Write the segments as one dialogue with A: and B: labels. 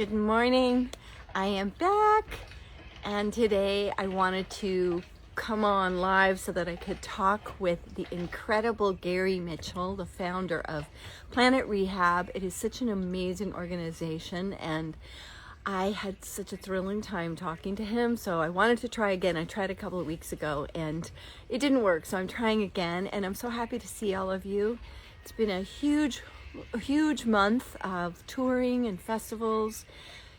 A: Good morning. I am back, and today I wanted to come on live so that I could talk with the incredible Gary Mitchell, the founder of Planet Rehab. It is such an amazing organization, and I had such a thrilling time talking to him, so I wanted to try again. I tried a couple of weeks ago and it didn't work, so I'm trying again, and I'm so happy to see all of you. It's been a huge month of touring and festivals.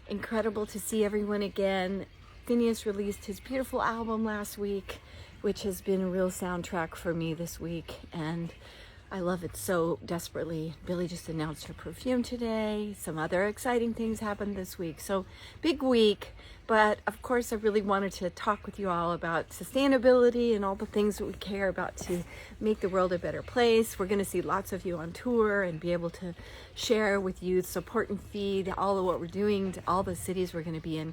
A: Incredible to see everyone again. Phineas released his beautiful album last week, which has been a real soundtrack for me this week, and I love it so desperately. Billy just announced her perfume today. Some other exciting things happened this week. So big week, but of course I really wanted to talk with you all about sustainability and all the things that we care about to make the world a better place. We're going to see lots of you on tour and be able to share with you, support and feed all of what we're doing to all the cities we're going to be in.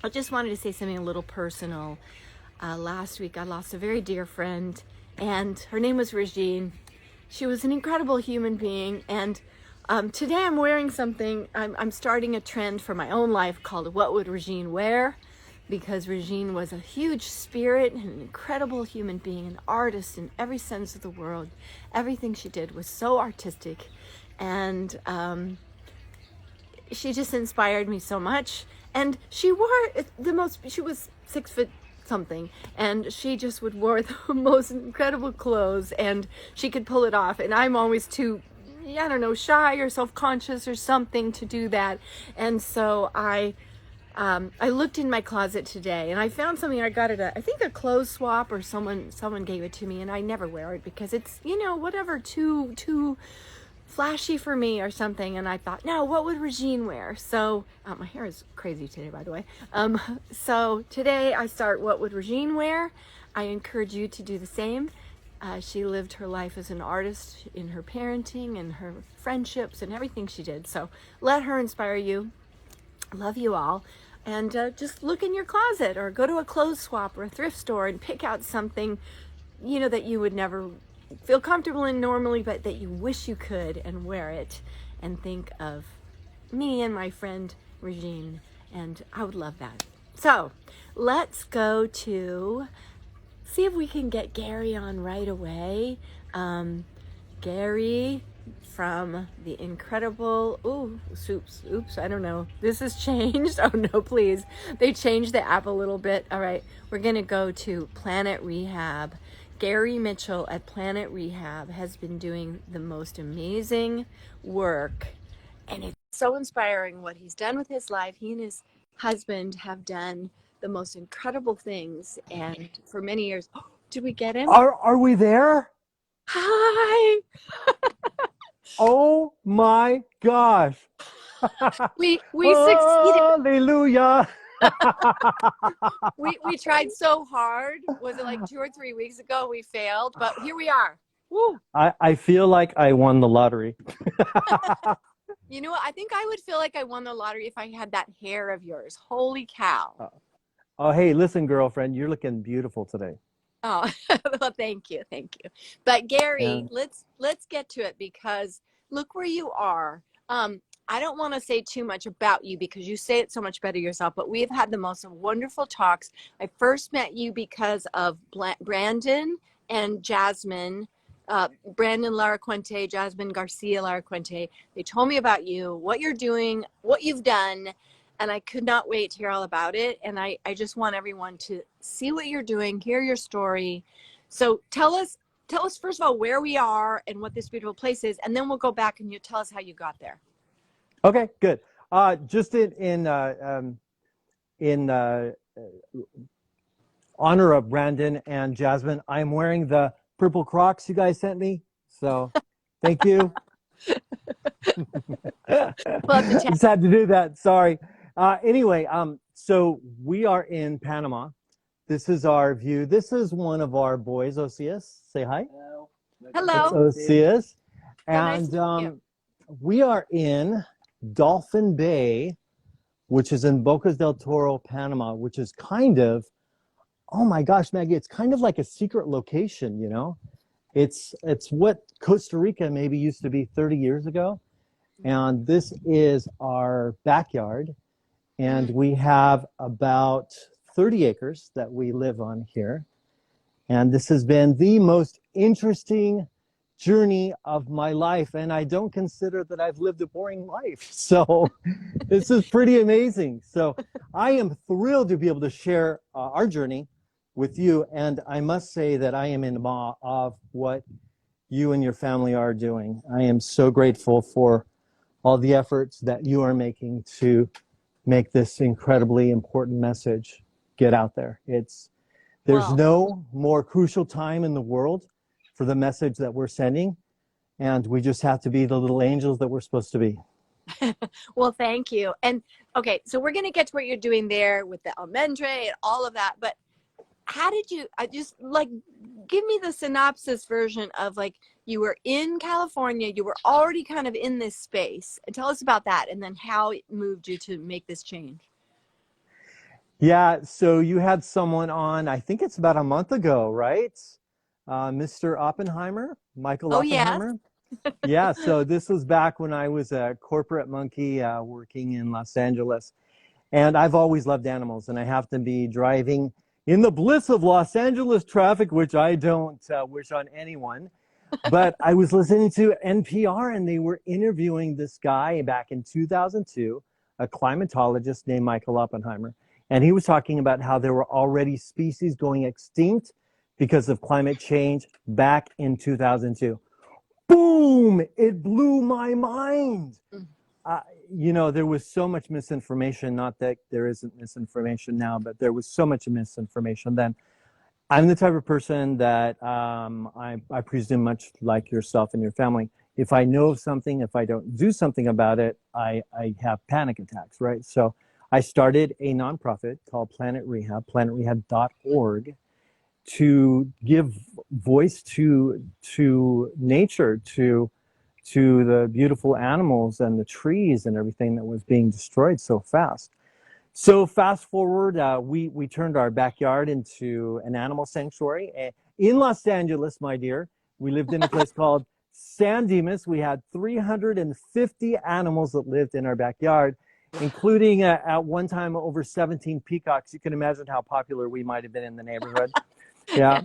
A: I just wanted to say something a little personal. Last week I lost a very dear friend, and her name was Regine. She was an incredible human being, and today I'm wearing something. I'm starting a trend for my own life called What Would Regine Wear? Because Regine was a huge spirit and an incredible human being, an artist in every sense of the word. Everything she did was so artistic, and she just inspired me so much. And she was 6 foot something, and she just would wear the most incredible clothes, and she could pull it off, and I'm always too, I don't know, shy or self-conscious or something to do that. And so I looked in my closet today and I found something. I got it I think a clothes swap, or someone gave it to me, and I never wear it because it's, whatever, too flashy for me or something. And I thought, no, what would Regine wear? So my hair is crazy today, by the way. So today I start What Would Regine Wear? I encourage you to do the same. She lived her life as an artist in her parenting and her friendships and everything she did. So let her inspire you. Love you all. And just look in your closet or go to a clothes swap or a thrift store and pick out something, that you would never feel comfortable in normally, but that you wish you could, and wear it and think of me and my friend Regine, and I would love that. So let's go to see if we can get Gary on right away. Gary from the incredible, oops, I don't know. This has changed. Oh no, please. They changed the app a little bit. All right, we're gonna go to Planet Rehab. Gary Mitchell at Planet Rehab has been doing the most amazing work, and it's so inspiring what he's done with his life. He and his husband have done the most incredible things, and for many years, did we get him?
B: Are we there?
A: Hi.
B: Oh my gosh.
A: We succeeded.
B: Hallelujah.
A: We tried so hard. Was it like 2 or 3 weeks ago? We failed, but here we are. Woo.
B: I feel like I won the lottery.
A: You know what? I think I would feel like I won the lottery if I had that hair of yours. Holy cow.
B: Oh, hey, listen, girlfriend, you're looking beautiful today.
A: Oh, well, thank you. But Gary,
B: Yeah.
A: let's get to it, because look where you are. I don't want to say too much about you because you say it so much better yourself, but we've had the most wonderful talks. I first met you because of Brandon and Jasmine, Brandon Laracuente, Jasmine Garcia Laracuente. They told me about you, what you're doing, what you've done, and I could not wait to hear all about it. And I just want everyone to see what you're doing, hear your story. So tell us first of all where we are and what this beautiful place is, and then we'll go back and you tell us how you got there.
B: Okay, good. Just in honor of Brandon and Jasmine, I'm wearing the purple Crocs you guys sent me. So thank you. Just had to do that. Sorry. Anyway, so we are in Panama. This is our view. This is one of our boys, Osias. Say hi.
A: Hello.
B: It's Osias.
A: Nice
B: And we are in Dolphin Bay, which is in Bocas del Toro, Panama, which is kind of, oh my gosh, Maggie, it's kind of like a secret location, It's what Costa Rica maybe used to be 30 years ago. And this is our backyard. And we have about 30 acres that we live on here. And this has been the most interesting journey of my life. And I don't consider that I've lived a boring life. So this is pretty amazing. So I am thrilled to be able to share our journey with you. And I must say that I am in awe of what you and your family are doing. I am so grateful for all the efforts that you are making to make this incredibly important message get out there. There's no more crucial time in the world for the message that we're sending, and we just have to be the little angels that we're supposed to be.
A: Well, thank you. And okay, so we're going to get to what you're doing there with the almendre and all of that, but how did you, I just like, give me the synopsis version of like, you were in California, you were already kind of in this space. And tell us about that and then how it moved you to make this change.
B: Yeah, so you had someone on, I think it's about a month ago, right? Mr. Oppenheimer, Michael Oppenheimer.
A: Yes.
B: Yeah, so this was back when I was a corporate monkey working in Los Angeles. And I've always loved animals, and I have to be driving in the bliss of Los Angeles traffic, which I don't wish on anyone. But I was listening to NPR, and they were interviewing this guy back in 2002, a climatologist named Michael Oppenheimer. And he was talking about how there were already species going extinct because of climate change back in 2002. Boom! It blew my mind. You know, there was so much misinformation, not that there isn't misinformation now, but there was so much misinformation then. I'm the type of person that I presume much like yourself and your family. If I know of something, if I don't do something about it, I have panic attacks, right? So I started a nonprofit called Planet Rehab, planetrehab.org, to give voice to nature, to the beautiful animals and the trees and everything that was being destroyed so fast. So fast forward, we turned our backyard into an animal sanctuary in Los Angeles, my dear. We lived in a place called San Dimas. We had 350 animals that lived in our backyard, including at one time over 17 peacocks. You can imagine how popular we might have been in the neighborhood. Yeah.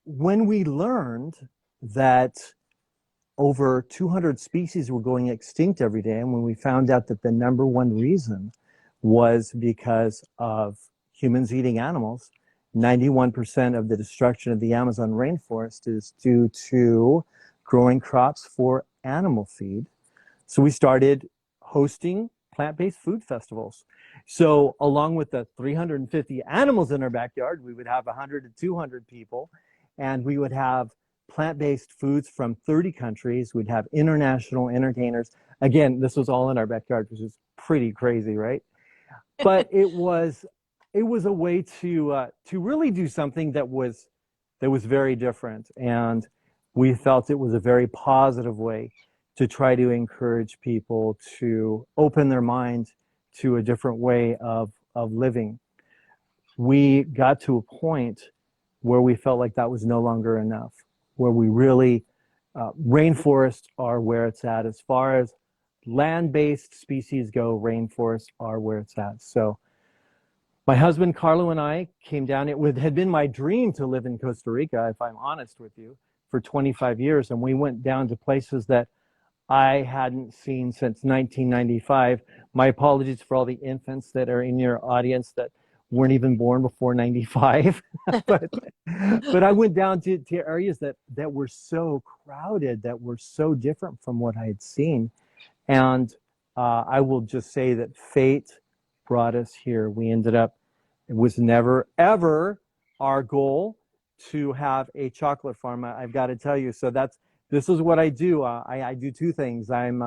B: When we learned that over 200 species were going extinct every day, and when we found out that the number one reason was because of humans eating animals, 91% of the destruction of the Amazon rainforest is due to growing crops for animal feed. So we started hosting plant-based food festivals. So along with the 350 animals in our backyard, we would have 100 to 200 people, and we would have plant-based foods from 30 countries. We'd have international entertainers. Again, this was all in our backyard, which is pretty crazy, right? But it was a way to really do something that was very different, and we felt it was a very positive way to try to encourage people to open their mind to a different way of living. We got to a point where we felt like that was no longer enough, where we really, rainforests are where it's at. As far as land-based species go, rainforests are where it's at. So my husband Carlo and I came down. It had been my dream to live in Costa Rica, if I'm honest with you, for 25 years. And we went down to places that I hadn't seen since 1995. My apologies for all the infants that are in your audience that weren't even born before 95. but I went down to areas that were so crowded, that were so different from what I had seen. And I will just say that fate brought us here. We ended up, it was never, ever our goal to have a chocolate farm. I've got to tell you. So this is what I do. I do two things. I'm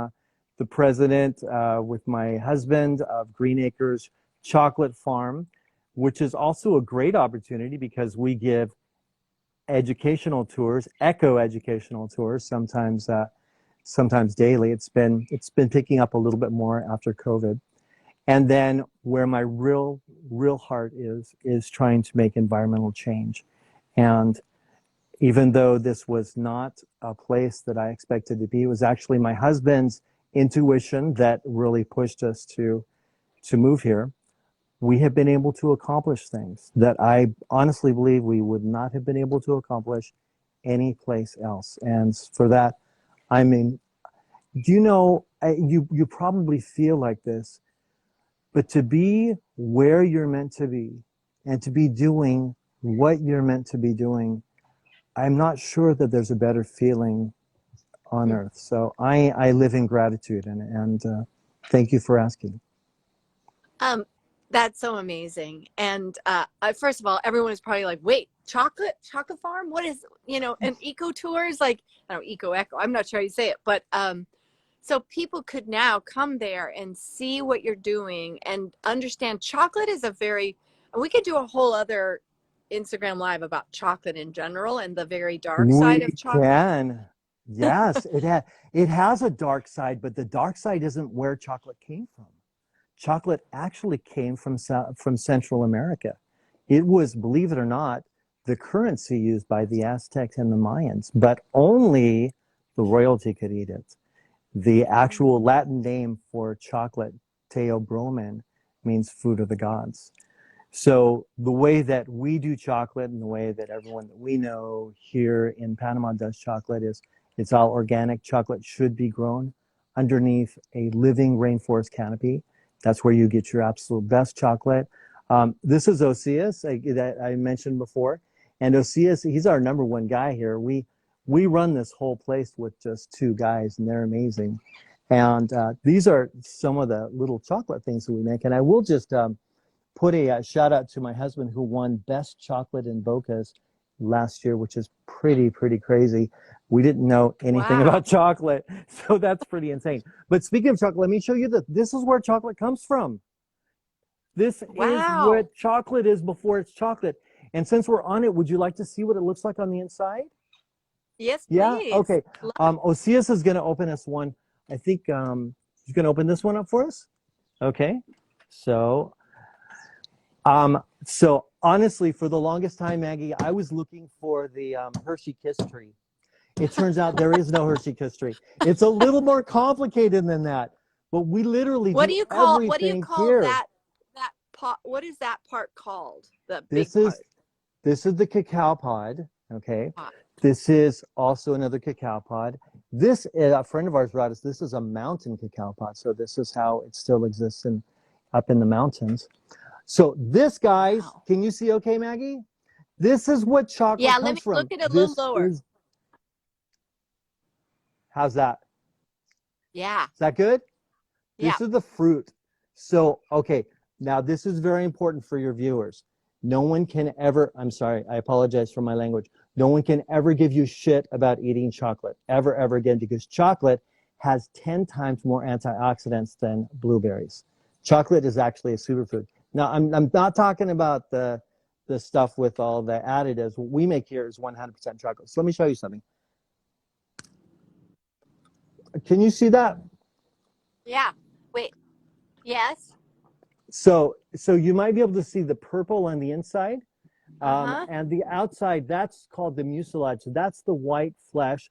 B: the president with my husband of Green Acres Chocolate Farm, which is also a great opportunity because we give educational tours, eco-educational tours, sometimes daily. It's been picking up a little bit more after COVID. And then where my real heart is trying to make environmental change. And even though this was not a place that I expected to be. It was actually my husband's intuition that really pushed us to move here. We have been able to accomplish things that I honestly believe we would not have been able to accomplish any place else. And for that, I mean, do you know, you probably feel like this, but to be where you're meant to be and to be doing what you're meant to be doing, I'm not sure that there's a better feeling on earth. So I live in gratitude, and thank you for asking.
A: That's so amazing. And first of all, everyone is probably like, wait, chocolate farm? What is, an eco tours? Like, I don't know, eco, I'm not sure how you say it, but so people could now come there and see what you're doing and understand chocolate is we could do a whole other Instagram live about chocolate in general and the very dark side of
B: We
A: chocolate.
B: can. Yes, it has a dark side, but the dark side isn't where chocolate came from. Chocolate actually came from Central America. It was, believe it or not, the currency used by the Aztecs and the Mayans, but only the royalty could eat it. The actual Latin name for chocolate, Theobromine, means fruit of the gods. So the way that we do chocolate and the way that everyone that we know here in Panama does chocolate is it's all organic. Chocolate should be grown underneath a living rainforest canopy. That's where you get your absolute best chocolate. This is Osias that I mentioned before. And Osias, he's our number one guy here. We run this whole place with just two guys, and they're amazing. And these are some of the little chocolate things that we make. And I will just put a shout out to my husband who won Best Chocolate in Bocas last year, which is pretty crazy. We didn't know anything about chocolate, so that's pretty insane. But speaking of chocolate, let me show you that this is where chocolate comes from. This is what chocolate is before it's chocolate. And since we're on it, would you like to see what it looks like on the inside?
A: Yes, please.
B: Yeah? Okay. Osias is going to open us one. I think he's going to open this one up for us. Okay. So honestly, for the longest time, Maggie, I was looking for the Hershey Kiss tree. It turns out there is no Hershey Kiss tree. It's a little more complicated than that. But we literally
A: what do you call
B: here.
A: that pot? What is that part called?
B: This is the cacao pod. Okay. This is also another cacao pod. This a friend of ours brought us. This is a mountain cacao pod. So this is how it still exists up in the mountains. So this, guys, can you see okay, Maggie? This is what chocolate comes from.
A: Yeah, let me look at it a little lower.
B: How's that?
A: Yeah.
B: Is that good?
A: Yeah.
B: This is the fruit. So, okay, now this is very important for your viewers. No one can ever, I'm sorry, I apologize for my language. No one can ever give you shit about eating chocolate, ever again, because chocolate has 10 times more antioxidants than blueberries. Chocolate is actually a superfood. Now, I'm not talking about the stuff with all the additives. What we make here is 100% chocolate. So let me show you something. Can you see that?
A: Yeah. Wait. Yes.
B: So you might be able to see the purple on the inside, and the outside, that's called the mucilage. So that's the white flesh.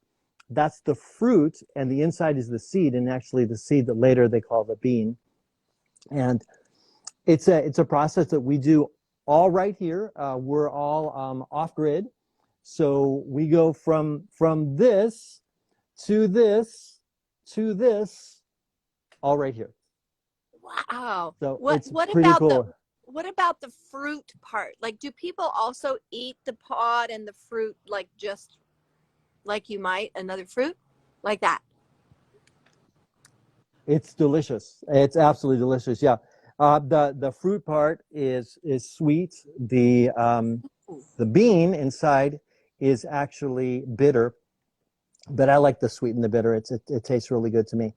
B: That's the fruit, and the inside is the seed, and actually the seed that later they call the bean. And it's a process that we do all right here. We're all off grid, so we go from this to this to this, all right here.
A: Wow.
B: So
A: what
B: pretty
A: about
B: cool.
A: What about the fruit part? Like, do people also eat the pod and the fruit like just like you might another fruit like that?
B: It's delicious. It's absolutely delicious. Yeah. The fruit part is sweet. The bean inside is actually bitter, but I like the sweet and the bitter. It tastes really good to me.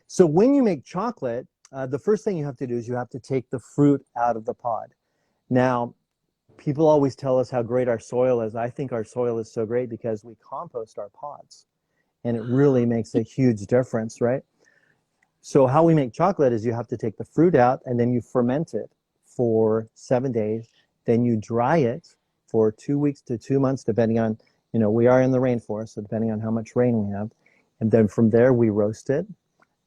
B: So when you make chocolate, the first thing you have to do is you have to take the fruit out of the pod. Now, people always tell us how great our soil is. I think our soil is so great because we compost our pods, and it really makes a huge difference, right? So how we make chocolate is you have to take the fruit out, and then you ferment it for 7 days. Then you dry it for 2 weeks to 2 months, depending on You know, we are in the rainforest, so depending on how much rain we have. And then from there, we roast it.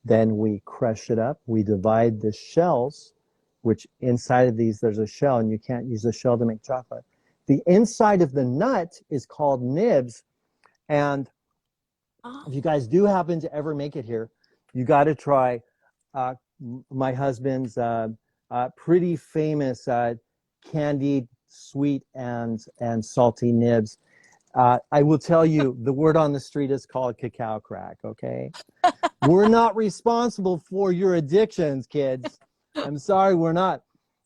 B: Then we crush it up. We divide the shells, which inside of these, there's a shell, and you can't use the shell to make chocolate. The inside of the nut is called nibs. And if you guys do happen to ever make it here, you got to try my husband's pretty famous candied sweet and salty nibs. I will tell you, the word on the street is called cacao crack, okay? We're not responsible for your addictions, kids. I'm sorry, we're not.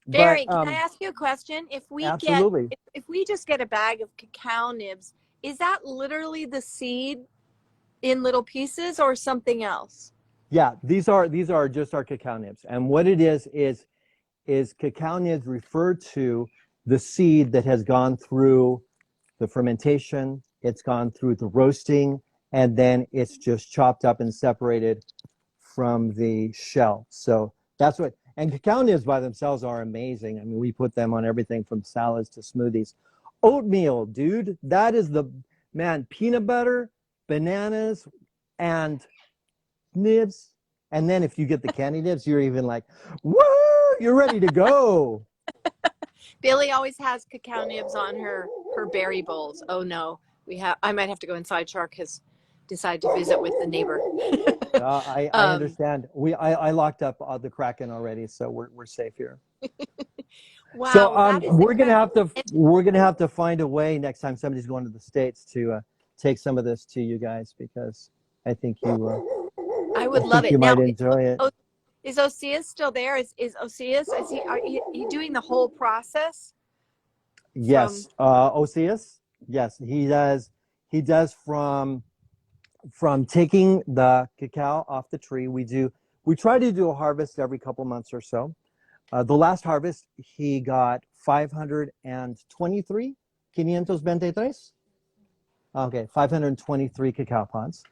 A: Barry, can I ask you a question?
B: Absolutely.
A: If we just get a bag of cacao nibs, is that literally the seed in little pieces or something else?
B: Yeah, these are just our cacao nibs. And what it is cacao nibs refer to the seed that has gone through the fermentation, it's gone through the roasting, and then it's just chopped up and separated from the shell. So that's what, and cacao nibs by themselves are amazing. I mean, we put them on everything from salads to smoothies. Oatmeal, dude, that is man, peanut butter, bananas, and nibs. And then if you get the candy nibs, you're even like, woo, you're ready to go.
A: Billy always has cacao nibs on her berry bowls. Oh no, I might have to go inside. Shark has decided to visit with the neighbor.
B: I understand. I locked up the Kraken already, so we're safe here.
A: Wow.
B: So we're gonna have to find a way next time somebody's going to the States to take some of this to you guys, because I think
A: I would love it.
B: You might enjoy it.
A: Is Osias still there? Is Osias? Is he doing the whole process?
B: Yes, Osias. Yes, he does. He does from taking the cacao off the tree. We try to do a harvest every couple months or so. The last harvest, he got 523, 523. Okay, 523 cacao pods.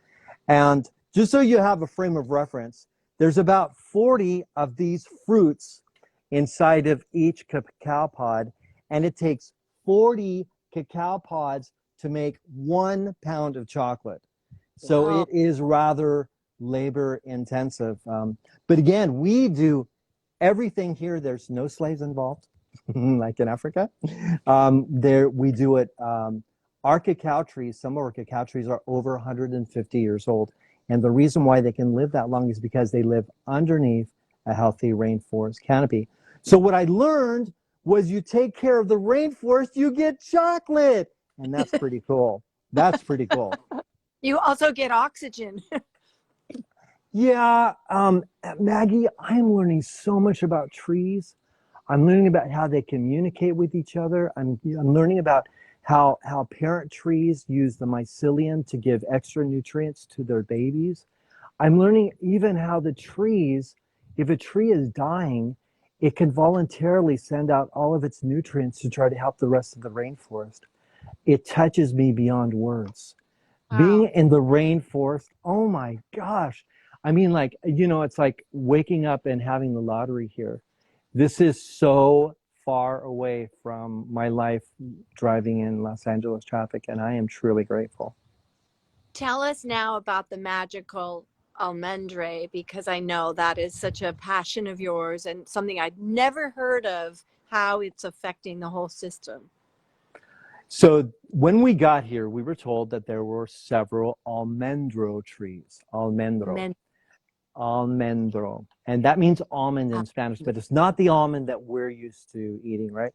B: And just so you have a frame of reference, there's about 40 of these fruits inside of each cacao pod, and it takes 40 cacao pods to make 1 pound of chocolate. So
A: Wow.
B: It is rather labor intensive. But again, we do everything here. There's no slaves involved, like in Africa. We do it. Our cacao trees, some of our cacao trees are over 150 years old. And the reason why they can live that long is because they live underneath a healthy rainforest canopy. So what I learned was you take care of the rainforest, you get chocolate. And that's pretty cool. That's pretty cool.
A: You also get oxygen.
B: Yeah, Maggie, I'm learning so much about trees. I'm learning about how they communicate with each other. I'm learning about how parent trees use the mycelium to give extra nutrients to their babies. I'm learning even how the trees, if a tree is dying, it can voluntarily send out all of its nutrients to try to help the rest of the rainforest. It touches me beyond words.
A: Wow.
B: Being in the rainforest, oh my gosh. I mean, like, it's like waking up and having the lottery here. This is so far away from my life driving in Los Angeles traffic, and I am truly grateful.
A: Tell us now about the Magical Almendre, because I know that is such a passion of yours and something I'd never heard of, how it's affecting the whole system.
B: So when we got here, we were told that there were several almendro trees. Almendro. And that means almond in Spanish, but it's not the almond that we're used to eating, right?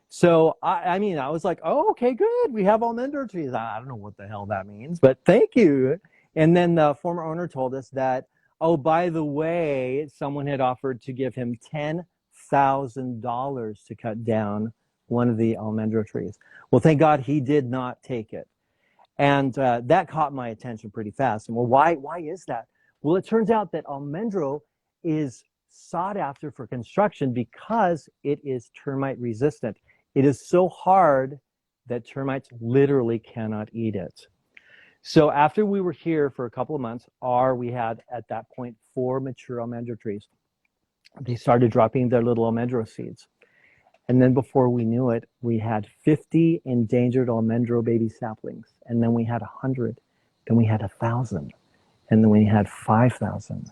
B: So I was like, oh, okay, good. We have almendro trees. I don't know what the hell that means, but thank you. And then the former owner told us that, oh, by the way, someone had offered to give him $10,000 to cut down one of the almendro trees. Well, thank God he did not take it. And that caught my attention pretty fast. And well, why is that? Well, it turns out that almendro is sought after for construction because it is termite resistant. It is so hard that termites literally cannot eat it. So after we were here for a couple of months, we had at that point 4 mature almendro trees. They started dropping their little almendro seeds. And then before we knew it, we had 50 endangered almendro baby saplings. And then we had 100. Then we had 1,000. And then we had 5,000.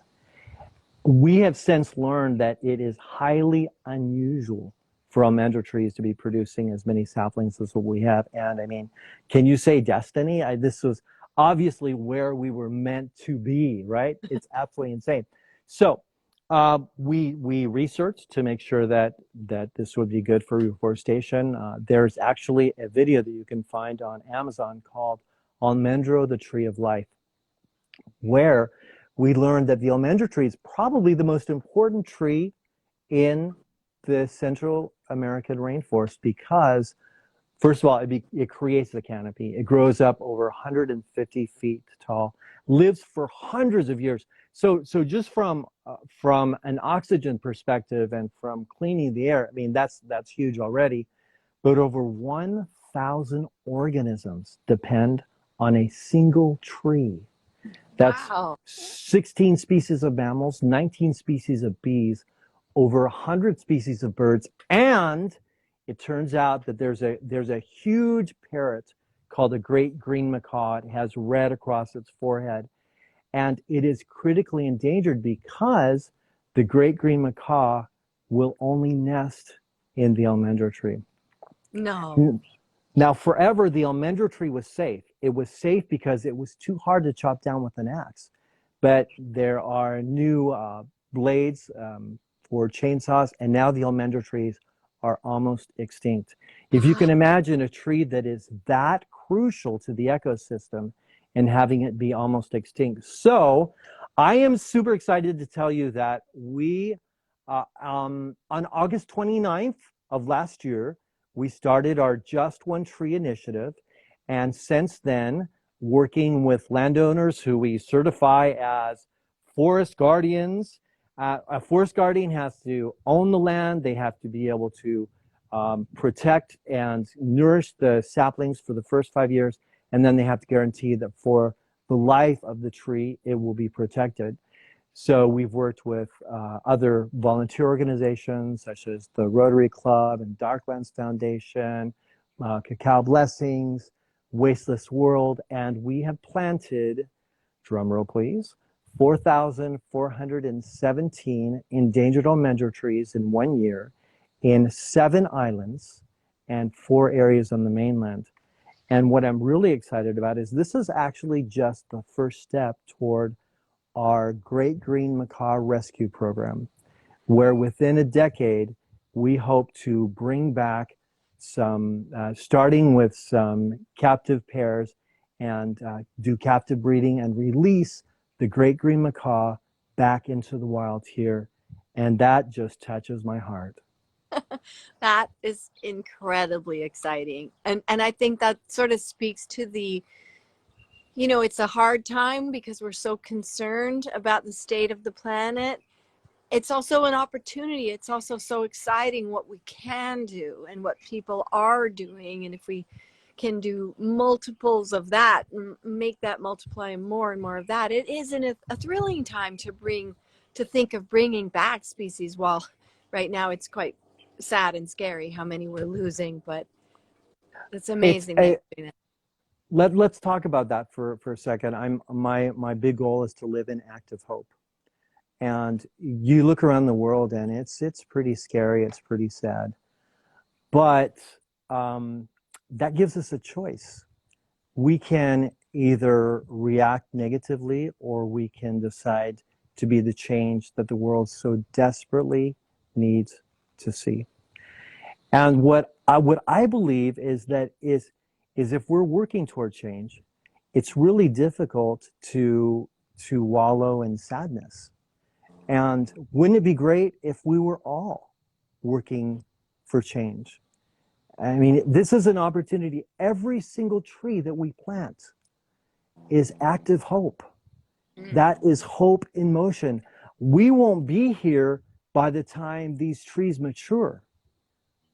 B: We have since learned that it is highly unusual for almendro trees to be producing as many saplings as what we have. And I mean, can you say destiny? This was obviously where we were meant to be, right? It's absolutely insane. So we researched to make sure that this would be good for reforestation. There's actually a video that you can find on Amazon called Almendro, the Tree of Life, where we learned that the almendro tree is probably the most important tree in the Central American rainforest because, first of all, it creates the canopy. It grows up over 150 feet tall, lives for hundreds of years. So just from an oxygen perspective and from cleaning the air, I mean, that's huge already. But over 1,000 organisms depend on a single tree. That's
A: Wow.
B: 16 species of mammals, 19 species of bees, over 100 species of birds, and it turns out that there's a huge parrot called a great green macaw. It has red across its forehead, and it is critically endangered because the great green macaw will only nest in the almendro tree.
A: No.
B: Now, forever, the almendro tree was safe. It was safe because it was too hard to chop down with an axe. But there are new blades for chainsaws, and now the almendro trees are almost extinct. If you can imagine a tree that is that crucial to the ecosystem and having it be almost extinct. So I am super excited to tell you that we, on August 29th of last year, we started our Just One Tree initiative. And since then, working with landowners who we certify as forest guardians. A forest guardian has to own the land. They have to be able to protect and nourish the saplings for the first 5 years. And then they have to guarantee that for the life of the tree, it will be protected. So we've worked with other volunteer organizations such as the Rotary Club and Darklands Foundation, Cacao Blessings, Wasteless World, and we have planted, drumroll please, 4,417 endangered almendro trees in 1 year in 7 islands and 4 areas on the mainland. And what I'm really excited about is this is actually just the first step toward our Great Green Macaw Rescue Program, where within a decade, we hope to bring back some, starting with some captive pairs and do captive breeding and release the great green macaw back into the wild here. And that just touches my heart.
A: That is incredibly exciting. And I think that sort of speaks to the, it's a hard time because we're so concerned about the state of the planet. It's also an opportunity. It's also so exciting what we can do and what people are doing. And if we can do multiples of that and make that multiply more and more of that, it is a thrilling time to think of bringing back species. While right now it's quite sad and scary how many we're losing, but it's amazing that you're doing that.
B: Let's talk about that for a second. My big goal is to live in active hope. And you look around the world and it's pretty scary, it's pretty sad. But that gives us a choice. We can either react negatively or we can decide to be the change that the world so desperately needs to see. And what I believe is that is if we're working toward change, it's really difficult to wallow in sadness. And wouldn't it be great if we were all working for change? I mean, this is an opportunity. Every single tree that we plant is active hope. That is hope in motion. We won't be here by the time these trees mature.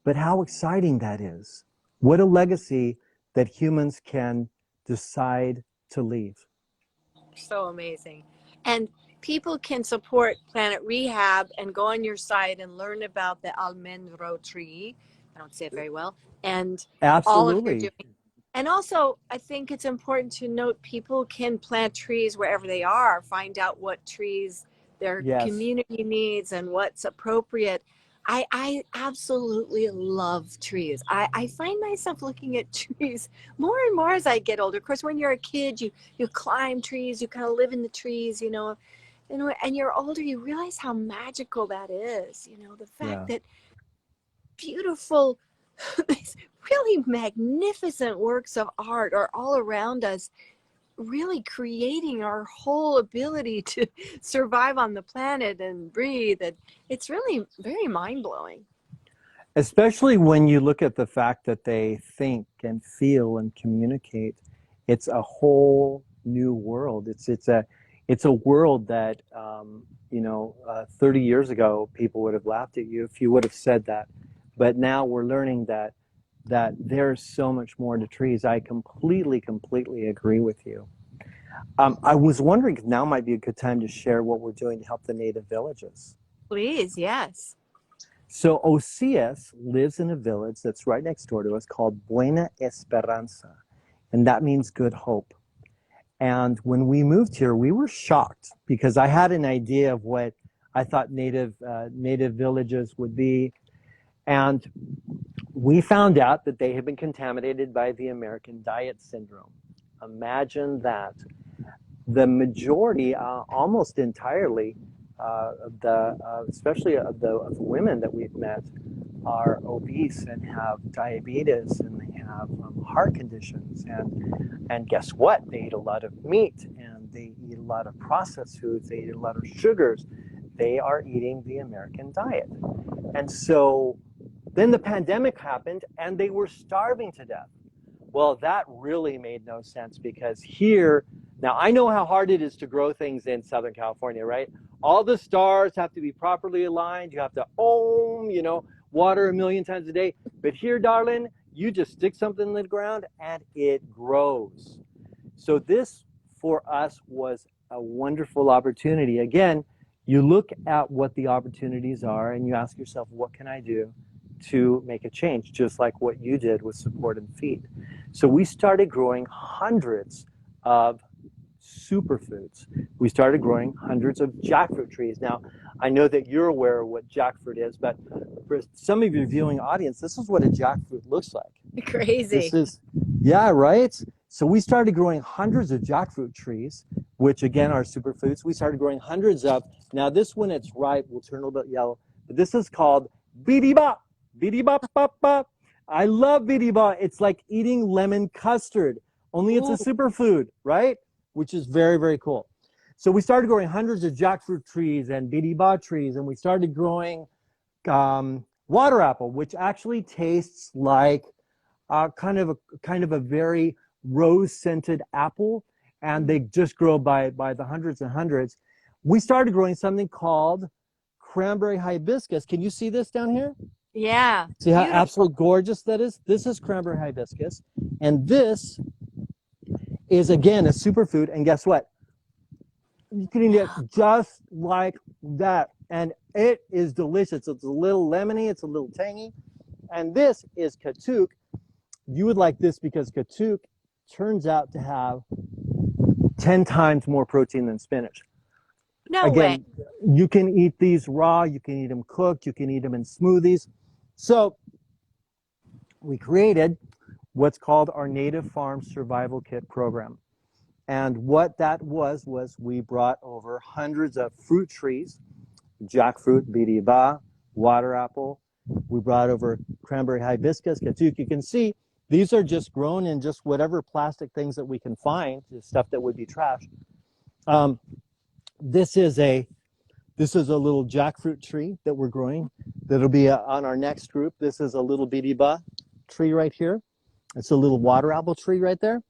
B: But how exciting that is. What a legacy that humans can decide to leave.
A: So amazing. And people can support Planet Rehab and go on your site and learn about the almendro tree. I don't say it very well, and all of your
B: Absolutely.
A: doing. And also, I think it's important to note people can plant trees wherever they are, find out what trees their
B: Yes.
A: community needs and what's appropriate. I absolutely love trees. I find myself looking at trees more and more as I get older. Of course, when you're a kid, you climb trees, you kind of live in the trees, and you're older, you realize how magical that is. The fact
B: Yeah.
A: that beautiful, these really magnificent works of art are all around us, really creating our whole ability to survive on the planet and breathe. And it's really very mind-blowing.
B: Especially when you look at the fact that they think and feel and communicate. It's a whole new world. It's a world that 30 years ago people would have laughed at you if you would have said that. But now we're learning that there's so much more to trees. I completely agree with you. I was wondering if now might be a good time to share what we're doing to help the native villages.
A: Please, yes.
B: So Osias lives in a village that's right next door to us called Buena Esperanza, and that means good hope. And when we moved here, we were shocked because I had an idea of what I thought native villages would be, and we found out that they had been contaminated by the American diet syndrome. Imagine that. The majority, almost entirely, especially of the women that we've met, are obese and have diabetes and they have heart conditions. And guess what? They eat a lot of meat and they eat a lot of processed foods. They eat a lot of sugars. They are eating the American diet. And so then the pandemic happened and they were starving to death. Well, that really made no sense because here, now I know how hard it is to grow things in Southern California, right? All the stars have to be properly aligned. You have to water a million times a day. But here, darling, you just stick something in the ground and it grows. So this for us was a wonderful opportunity. Again, you look at what the opportunities are and you ask yourself, what can I do to make a change, just like what you did with Support and Feed. So we started growing hundreds of superfoods. We started growing hundreds of jackfruit trees. Now, I know that you're aware of what jackfruit is, but for some of your viewing audience, this is what a jackfruit looks like.
A: Crazy.
B: Yeah, right? So we started growing hundreds of jackfruit trees, which again are superfoods. We started growing hundreds of, now this when it's ripe will turn a little bit yellow, but this is called biriba. Biriba papa. I love biriba. It's like eating lemon custard, only it's a superfood, right? Which is very, very cool. So we started growing hundreds of jackfruit trees and biriba trees, and we started growing water apple, which actually tastes like kind of a very rose-scented apple, and they just grow by the hundreds and hundreds. We started growing something called Cranberry Hibiscus. Can you see this down here?
A: Yeah.
B: See how
A: Beautiful.
B: absolutely gorgeous that is? This is Cranberry Hibiscus, and this is again a superfood. And guess what? You can eat it just like that, and it is delicious. It's a little lemony, it's a little tangy, and this is katuk. You would like this because katuk turns out to have 10 times more protein than spinach.
A: No
B: Again,
A: way.
B: you can eat these raw, you can eat them cooked, you can eat them in smoothies. So we created what's called our Native Farm Survival Kit program. And what that was we brought over hundreds of fruit trees, jackfruit, biriba, water apple. We brought over cranberry hibiscus, katuk. You can see these are just grown in just whatever plastic things that we can find, the stuff that would be trash. This is a little jackfruit tree that we're growing that'll be on our next group. This is a little biriba tree right here. It's a little water apple tree right there.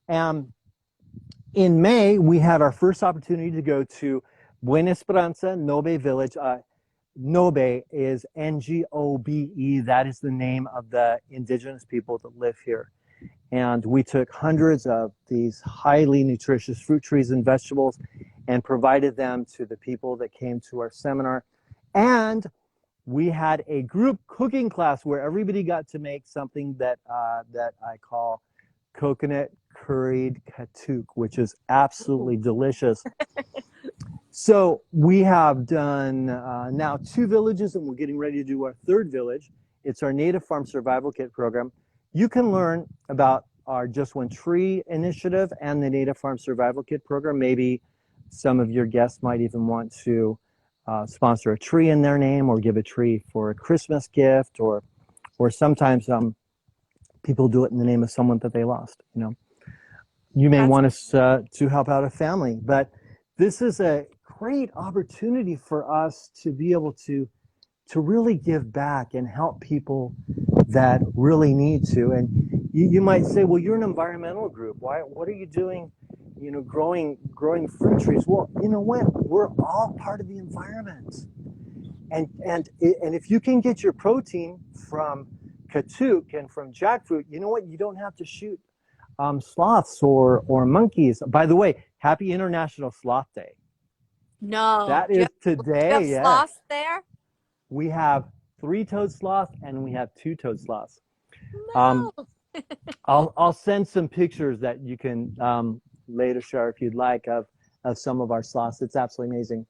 B: In May, we had our first opportunity to go to Buena Esperanza Nobe Village. Nobe is N-G-O-B-E. That is the name of the indigenous people that live here. And we took hundreds of these highly nutritious fruit trees and vegetables and provided them to the people that came to our seminar. And we had a group cooking class where everybody got to make something that that I call coconut curried katuk, which is absolutely delicious. So we have done now 2 villages, and we're getting ready to do our 3rd village. It's our Native Farm Survival Kit program. You can learn about our Just One Tree initiative and the Native Farm Survival Kit program. Maybe some of your guests might even want to sponsor a tree in their name, or give a tree for a Christmas gift, or sometimes people do it in the name of someone that they lost. You know, you may want us to help out a family, but this is a great opportunity for us to be able to really give back and help people that really need to. And you might say, well, you're an environmental group. What are you doing, you know, growing fruit trees? Well, you know what? We're all part of the environment. And if you can get your protein from katuk and from jackfruit, you know what? You don't have to shoot sloths or monkeys. By the way, happy International Sloth Day.
A: No.
B: That is today.
A: Do you have
B: yes.
A: sloths there?
B: We have 3-toed sloths and we have 2-toed sloths.
A: No.
B: I'll send some pictures that you can later share if you'd like of some of our sloths. It's absolutely amazing.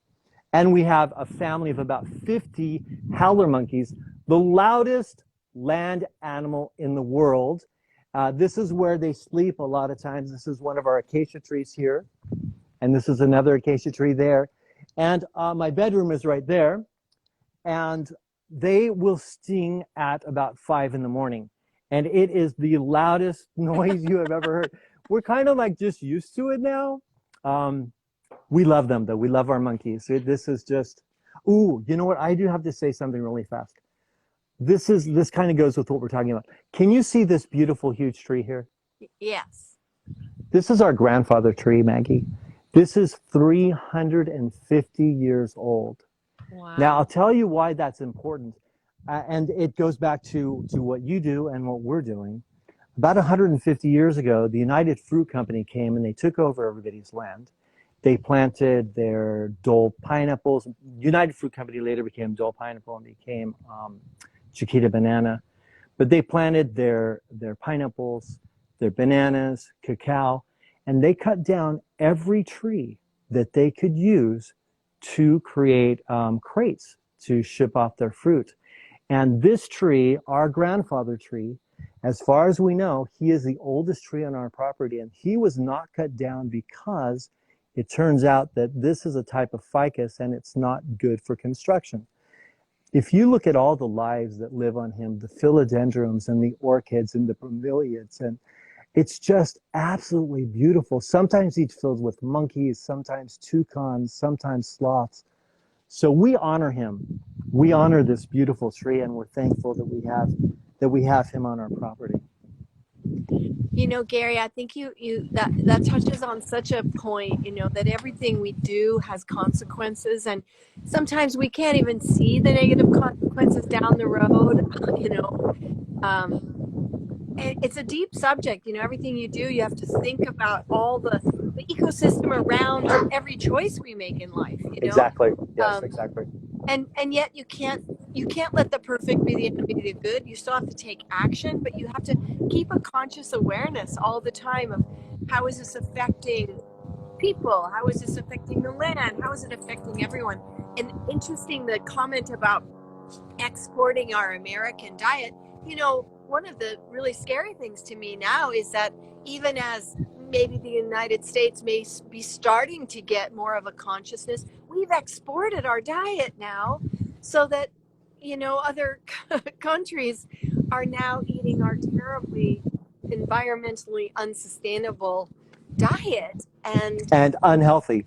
B: And we have a family of about 50 howler monkeys, the loudest land animal in the world. This is where they sleep a lot of times. This is one of our acacia trees here, and this is another acacia tree there. And my bedroom is right there. And they will sting at about 5 in the morning. And it is the loudest noise you have ever heard. We're kind of like just used to it now. We love them, though. We love our monkeys. This is just, ooh, you know what? I do have to say something really fast. This kind of goes with what we're talking about. Can you see this beautiful, huge tree here?
A: Yes.
B: This is our grandfather tree, Maggie. This is 350 years old.
A: Wow.
B: Now, I'll tell you why that's important. And it goes back to what you do and what we're doing. About 150 years ago, the United Fruit Company came and they took over everybody's land. They planted their Dole pineapples. United Fruit Company later became Dole Pineapple and became Chiquita Banana. But they planted their pineapples, their bananas, cacao, and they cut down every tree that they could use to create crates to ship off their fruit. And this tree, our grandfather tree, as far as we know, he is the oldest tree on our property, and he was not cut down because it turns out that this is a type of ficus and it's not good for construction. If you look at all the lives that live on him, the philodendrons and the orchids and the bromeliads, and it's just absolutely beautiful. Sometimes he's filled with monkeys, sometimes toucans, sometimes sloths. So we honor him. We honor this beautiful tree, and we're thankful that we have him on our property.
A: You know, Gary, I think that touches on such a point, you know, that everything we do has consequences, and sometimes we can't even see the negative consequences down the road, you know. It's a deep subject, you know. Everything you do, you have to think about all the ecosystem around every choice we make in life, you know.
B: Exactly. Yes, exactly.
A: And yet you can't let the perfect be the enemy of the good. You still have to take action, but you have to keep a conscious awareness all the time of how is this affecting people? How is this affecting the land? How is it affecting everyone? And interesting, the comment about exporting our American diet. You know, one of the really scary things to me now is that even as maybe the United States may be starting to get more of a consciousness, we've exported our diet now so that, you know, other countries are now eating our terribly environmentally unsustainable diet
B: And unhealthy.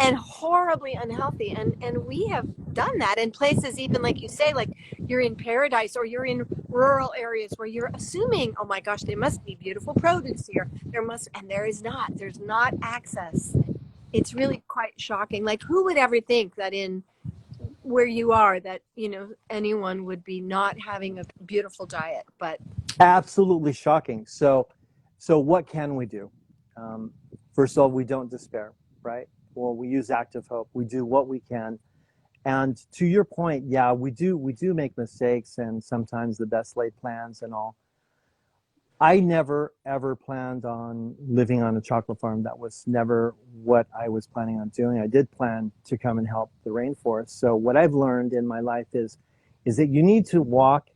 A: and horribly unhealthy, and we have done that in places, even like you say, like you're in paradise or you're in rural areas where you're assuming, oh my gosh, there must be beautiful produce here, and there's not access. It's really quite shocking. Like, who would ever think that in where you are, that, you know, anyone would be not having a beautiful diet? But
B: Absolutely shocking. So what can we do? First of all, we don't despair, right? Well, we use active hope. We do what we can. And to your point, yeah, we do make mistakes and sometimes the best laid plans and all. I never ever planned on living on a chocolate farm. That was never what I was planning on doing. I did plan to come and help the rainforest. So what I've learned in my life is that you need to walk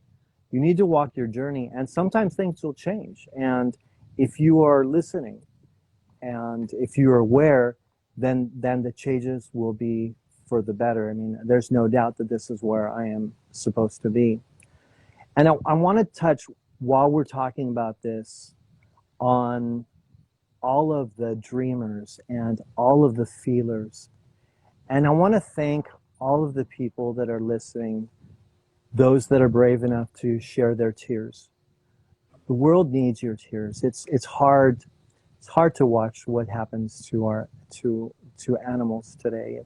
B: your journey, and sometimes things will change. And if you are listening and if you're aware, then the changes will be for the better. I mean, there's no doubt that this is where I am supposed to be. And I want to touch, while we're talking about this, on all of the dreamers and all of the feelers. And I want to thank all of the people that are listening, those that are brave enough to share their tears. The world needs your tears. It's hard to watch what happens to animals today.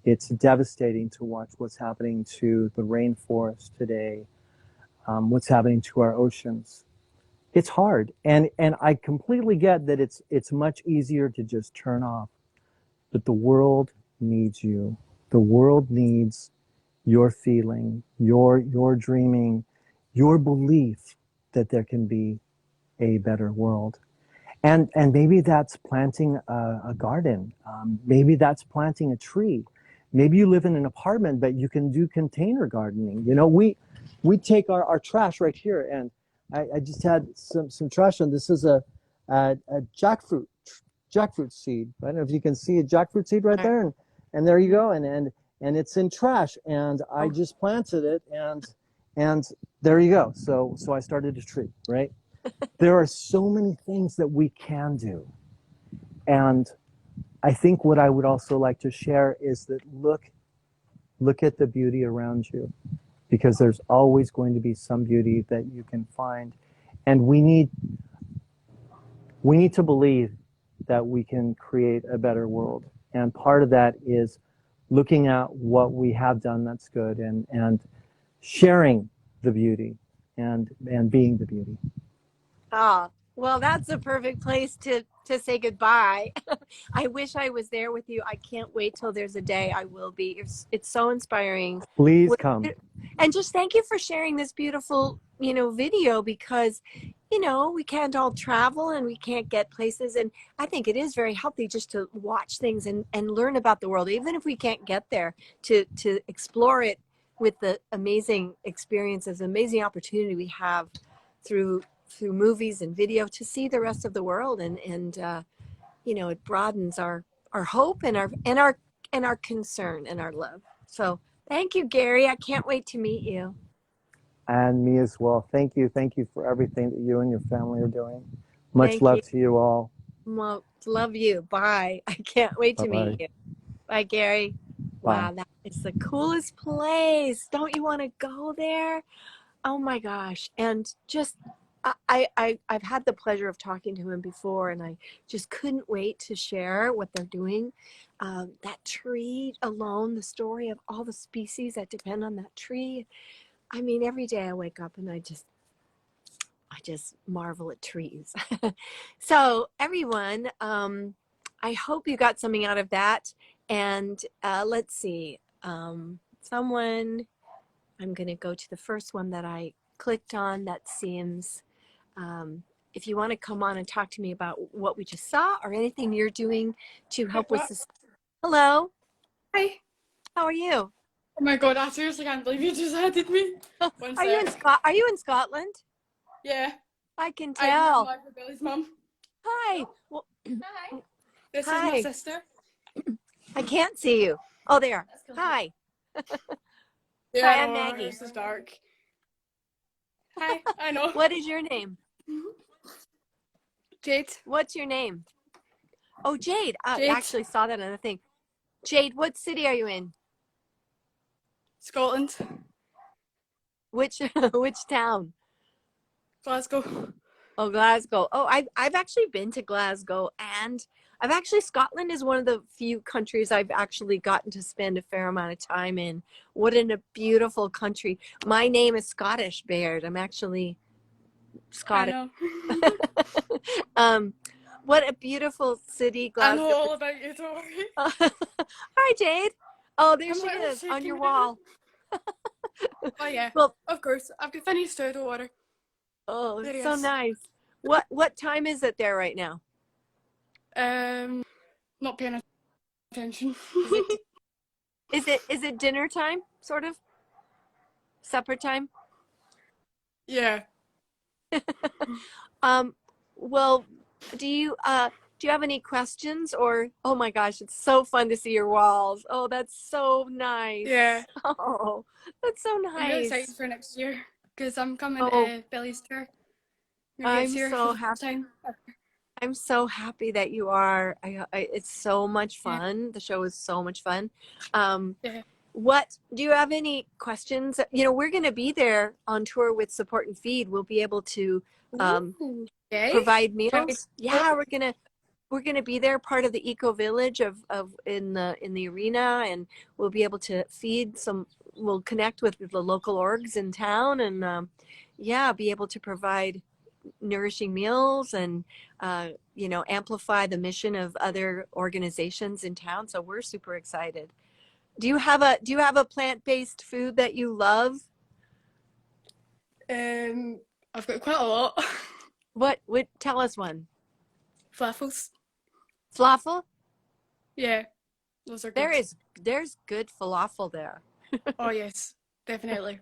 B: It's devastating to watch what's happening to the rainforest today, what's happening to our oceans. It's hard, and I completely get that it's much easier to just turn off. But the world needs you. The world needs your feeling, your dreaming, your belief that there can be a better world. And maybe that's planting a garden. Maybe that's planting a tree. Maybe you live in an apartment, but you can do container gardening. You know, we take our trash right here, and I just had some trash on. This is a jackfruit seed. I don't know if you can see a jackfruit seed right there, and there you go, and it's in trash, and I just planted it, and there you go. So I started a tree, right? There are so many things that we can do. And I think what I would also like to share is that look at the beauty around you, because there's always going to be some beauty that you can find. And we need to believe that we can create a better world. And part of that is looking at what we have done that's good, and sharing the beauty, and being the beauty.
A: Ah, well, that's a perfect place to say goodbye. I wish I was there with you. I can't wait till there's a day I will be. It's so inspiring.
B: Please come.
A: And just thank you for sharing this beautiful, video, because, we can't all travel and we can't get places. And I think it is very healthy just to watch things and learn about the world, even if we can't get there, to explore it with the amazing experiences, amazing opportunity we have through movies and video to see the rest of the world, and it broadens our hope and our concern and our love. So thank you, Gary. I can't wait to meet you.
B: And me as well. Thank you for everything that you and your family are doing. Much
A: Thank you.
B: love to you all.
A: Well, love you. Bye. I can't wait to
B: Bye-bye.
A: meet you. Bye, Gary.
B: Bye.
A: Wow, that is the coolest place. Don't you want to go there? Oh my gosh. And just I've had the pleasure of talking to him before, and I just couldn't wait to share what they're doing. That tree alone, the story of all the species that depend on that tree. I mean, every day I wake up and I just marvel at trees. So everyone, I hope you got something out of that. And let's see, someone, I'm going to go to the first one that I clicked on that seems, if you want to come on and talk to me about what we just saw or anything you're doing to help with this. Hello,
C: Hi.
A: how are you?
C: Oh my god, I seriously can't believe you just added me. One
A: Are you in
C: sec.
A: Are you in Scotland?
C: Yeah.
A: I can
C: I'm
A: tell.
C: my Billy's mum.
A: Hi. Well,
C: Hi. This is
A: hi.
C: my sister.
A: I can't see you. Oh, there. Hi.
C: Yeah,
A: Hi,
C: I
A: I'm
C: know,
A: Maggie.
C: this is dark. Hi, I know.
A: What is your name?
C: Jade.
A: What's your name? Oh, Jade. I
C: Jade.
A: actually saw that on the thing. Jade, what city are you in?
C: Scotland.
A: Which town?
C: Glasgow.
A: Oh, Glasgow. Oh, I've actually been to Glasgow, and Scotland is one of the few countries I've actually gotten to spend a fair amount of time in. What a beautiful country. My name is Scottish, Baird. I'm actually Scottish.
C: I know.
A: What a beautiful city,
C: I know
A: Glasgow.
C: all about you, don't worry.
A: Hi, Jade. Oh, there
C: I'm
A: she
C: literally
A: is on
C: shaking
A: your
C: right now.
A: wall.
C: Oh yeah,
A: Well,
C: of course. I've got finished out of water.
A: oh,
C: There he
A: so
C: is.
A: nice. What time is it there right now?
C: Um, not paying attention.
A: Is it is it dinner time, sort of? Supper time?
C: Yeah.
A: Um, well, do you have any questions or oh my gosh, it's so fun to see your walls. Oh, that's so
C: Yeah.
A: nice. Oh, that's so
C: I'm really excited
A: nice.
C: for next year because I'm coming
A: Oh,
C: to Billy's tour. He gets
A: I'm
C: here for
A: so
C: the first
A: happy.
C: time.
A: I'm so happy that you are. It's so much
C: Yeah.
A: fun. The show is so much fun. Um,
C: Yeah.
A: what do you have any questions? You know, we're going to be there on tour with Support and Feed. We'll be able to um,
C: Ooh. Okay.
A: provide
C: Can we
A: meals. Yeah, we're gonna be there, part of the eco village of in the arena, and we'll be able to feed some. We'll connect with the local orgs in town, and yeah, be able to provide nourishing meals and amplify the mission of other organizations in town. So we're super excited. Do you have a plant-based food that you love?
C: I've got quite a lot.
A: What would tell us one?
C: Flaffles.
A: Falafel?
C: Yeah, those are
A: There
C: good.
A: is there's good falafel there.
C: Oh yes, definitely.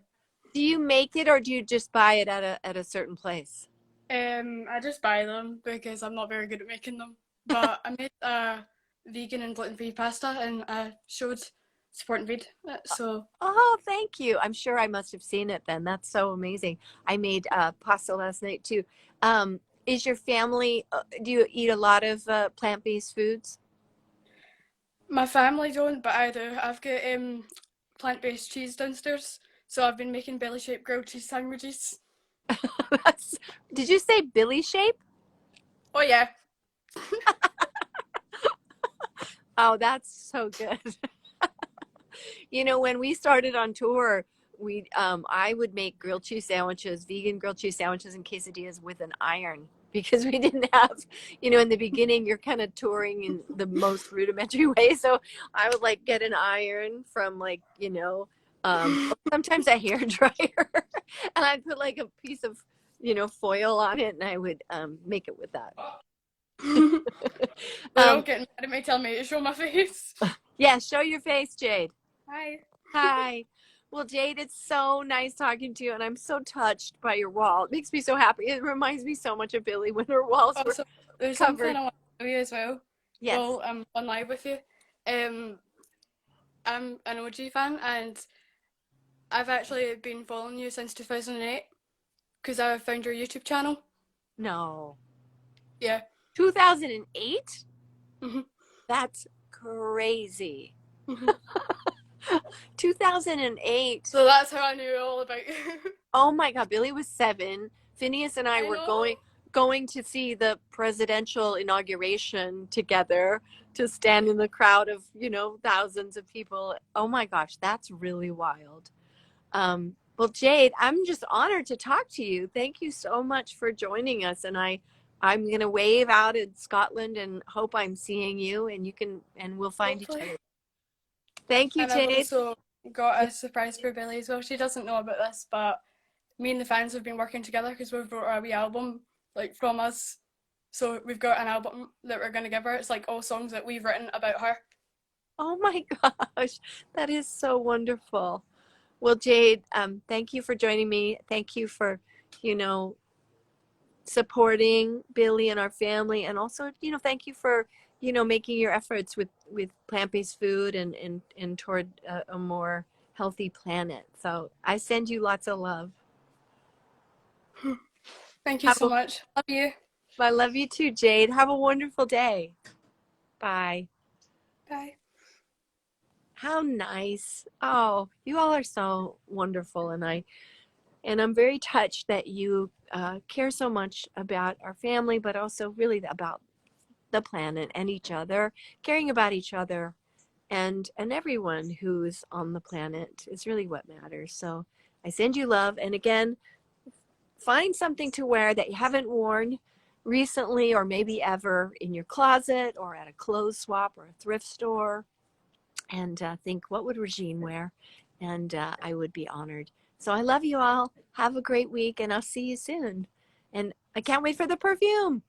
A: Do you make it or do you just buy it at a certain place?
C: I just buy them because I'm not very good at making them. But I made a vegan and gluten-free pasta and I showed Support and Feed. So
A: Oh, thank you. I'm sure I must have seen it then. That's so amazing. I made pasta last night too. Is your family, do you eat a lot of plant-based foods?
C: my family don't, but I do. I've got plant-based cheese downstairs, so I've been making belly-shaped grilled cheese sandwiches.
A: That's, did you say Billy shape?
C: Oh yeah.
A: Oh, that's so good. You know, when we started on tour, I would make grilled cheese sandwiches, vegan grilled cheese sandwiches and quesadillas with an iron because we didn't have, in the beginning you're kind of touring in the most rudimentary way. So I would like get an iron from like, sometimes a hair dryer and I'd put like a piece of, foil on it and I would make it with that.
C: They're all
A: Um,
C: getting mad at me, telling me to show my face.
A: yeah, show your face, Jade.
C: Hi.
A: Hi. Well, Jade, it's so nice talking to you, and I'm so touched by your wall. It makes me so happy. It reminds me so much of Billy when her walls were
C: Also, there's something
A: covered.
C: I want to tell you as well.
A: Yes.
C: Well, I'm on live with you. Um, I'm an OG fan, and I've actually been following you since 2008 because I found your YouTube channel.
A: No.
C: Yeah.
A: 2008?
C: Mhm.
A: That's crazy.
C: Mhm.
A: 2008.
C: So that's how I knew all about you.
A: Oh my God, Billy was 7. Phineas and I
C: I
A: were
C: know.
A: going to see the presidential inauguration together to stand in the crowd of, thousands of people. Oh my gosh, that's really wild. Well, Jade, I'm just honored to talk to you. Thank you so much for joining us. And I'm going to wave out in Scotland and hope I'm seeing you and we'll find each
C: Hopefully.
A: other. Thank you,
C: And I've
A: Jade.
C: also got a surprise for Billy as well. She doesn't know about this, but me and the fans have been working together because we've wrote a wee album like from us. So we've got an album that we're gonna give her. It's like all songs that we've written about her.
A: Oh my gosh, that is so wonderful. Well, Jade, thank you for joining me. Thank you for, you know, supporting Billy and our family, and also, thank you for, making your efforts with plant-based food and toward a more healthy planet. So I send you lots of love.
C: Thank you
A: Have
C: so
A: a,
C: much. Love you.
A: I love you too, Jade. Have a wonderful day. Bye.
C: Bye.
A: How nice. Oh, you all are so wonderful, and I'm very touched that you care so much about our family, but also really about the planet and each other, caring about each other and everyone who's on the planet is really what matters. So I send you love. And again, find something to wear that you haven't worn recently or maybe ever in your closet or at a clothes swap or a thrift store and think, what would Regine wear? And I would be honored. So I love you all. Have a great week, and I'll see you soon. And I can't wait for the perfume.